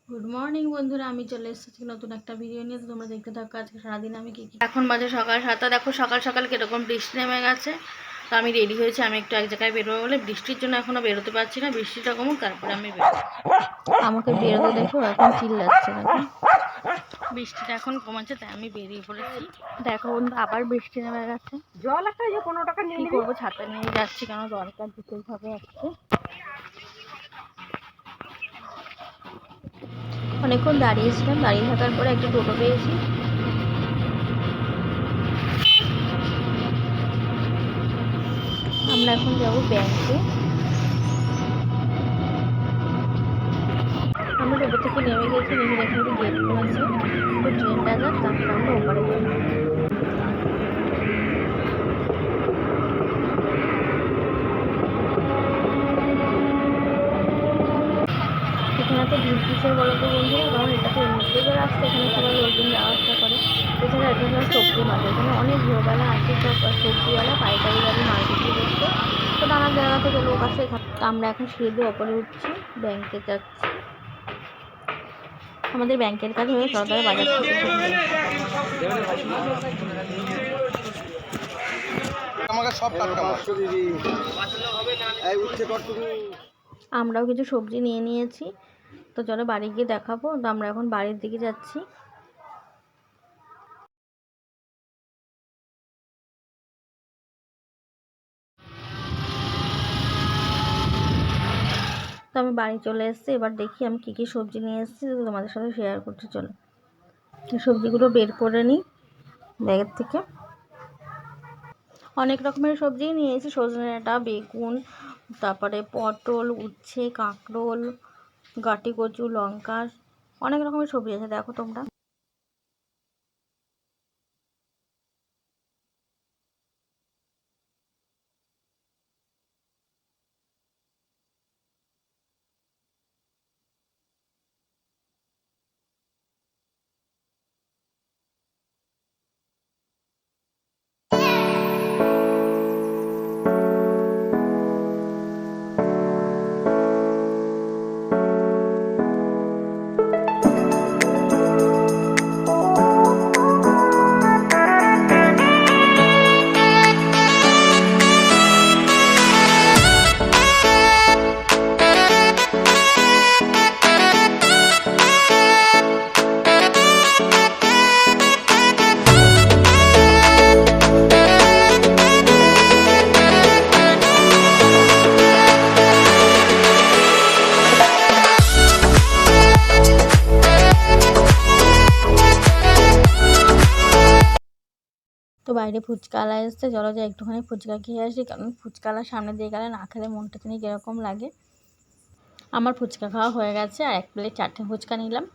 Good morning বন্ধুরা, আমি চলে এসেছি নতুন একটা ভিডিও নিয়ে। তো তোমরা দেখতে থাকো আজকে সারাদিন আমি কি এখন বাজে সকাল 7টা। দেখো সকাল সকাল কীরকম বৃষ্টি নেমে গেছে। তো আমি রেডি হয়েছি, আমি একটু এক জায়গায় বেরোবো বলে। বৃষ্টির জন্য এখনও বেরোতে পারছি না, বৃষ্টিটা কমুক তারপরে আমি বেরোবো। আমাকে বেরোতে দেখো এখন চিল্লাচ্ছে। দেখো বৃষ্টিটা এখন কমাচ্ছে তাই আমি বেরিয়ে পড়েছি। দেখো বন্ধু আবার বৃষ্টি নেমে গেছে। জল একটা 15 টাকা নিয়ে কী করবো, ছাতা নিয়ে যাচ্ছি কেন দরকার যেতেই হবে আজকে। অনেকক্ষণ দাঁড়িয়েছিলাম, দাঁড়িয়ে থাকার পরে একটা টোটো পেয়েছি। আমরা এখন যাবো ব্যাংকে। আমরা টোটো থেকে নেমে গেছি, নেমে দেখে গেট করেছে। তো ট্রেনটা যাক তারপর আমরা ওপারে যাবো। এখানে তো ভিড় কিসের বলো তো বন্ধুরা, কারণ এটা তো এমনিতেই রাস্তা, এখানে সবাই লোকজন যাওয়া আসা করে। এছাড়া এটা হলো সবজি বাজার, এখানে অনেক ভোরবেলা আসে সব সবজিওয়ালা পাইকারি গাড়ি মাল বিক্রি করতে। তো নানা জায়গা থেকে লোক আসে এখানে। আমরা এখন সিঁড়ি দিয়ে ওপরে উঠছি, ব্যাংকে যাচ্ছি। আমাদের ব্যাংকের কাজ হয়ে সরকারি বাজার আমরাও কিছু সবজি নিয়ে নিয়েছি। তো চলো বাড়ি গিয়ে দেখাবো। তো আমরা এখন বাড়ির দিকে যাচ্ছি। তো আমি বাড়ি চলে এসেছি, এবার দেখি আমি কী কী সবজি নিয়ে এসেছি তোমাদের সাথে শেয়ার করতে। চলো সবজিগুলো বের করে নিই ব্যাগের থেকে। অনেক রকমের সবজিই নিয়েছি, সজনে ডাঁটা, বেগুন, তারপরে পটল, উচ্ছে, কাঁকরোল, গাটি কচু, লঙ্কা, অনেক রকমের সবজি আছে দেখো তোমরা। তো বাইরে ফুচকাওয়ালা এসছে, চলো যাই একটুখানি ফুচকা খেয়ে আসি, কারণ ফুচকাওয়ালার সামনে দিয়ে গেলে না খেলে মনটা তিনি কীরকম লাগে। আমার ফুচকা খাওয়া হয়ে গেছে, আর 1 প্লেট 4টে ফুচকা নিলাম।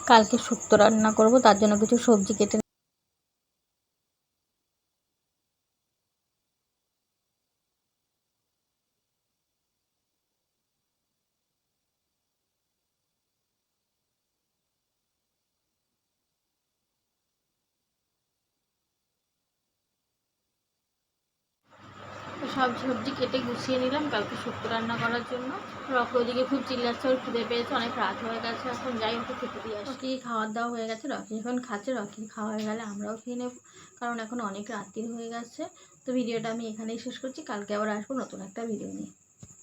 কালকে শুক্তো রান্না করবো, তার জন্য কিছু সবজি কেটে সব সবজি কেটে গুছিয়ে নিলাম কালকে শুক্তো রান্না করার জন্য। রকি ওদিকে খুব চিল্লাচ্ছে, ওর খিদে পেয়েছে, অনেক রাত হয়ে গেছে। এখন যাই ওকে খেতে দিয়ে আসি। রকি খাওয়ার দাওয়া হয়ে গেছে, রকি এখন খাচ্ছে। রকির খাওয়া হয়ে গেলে আমরাও খেয়ে নেব, কারণ এখন অনেক রাত্রি হয়ে গেছে। তো ভিডিওটা আমি এখানেই শেষ করছি, কালকে আবার আসবো নতুন একটা ভিডিও নিয়ে।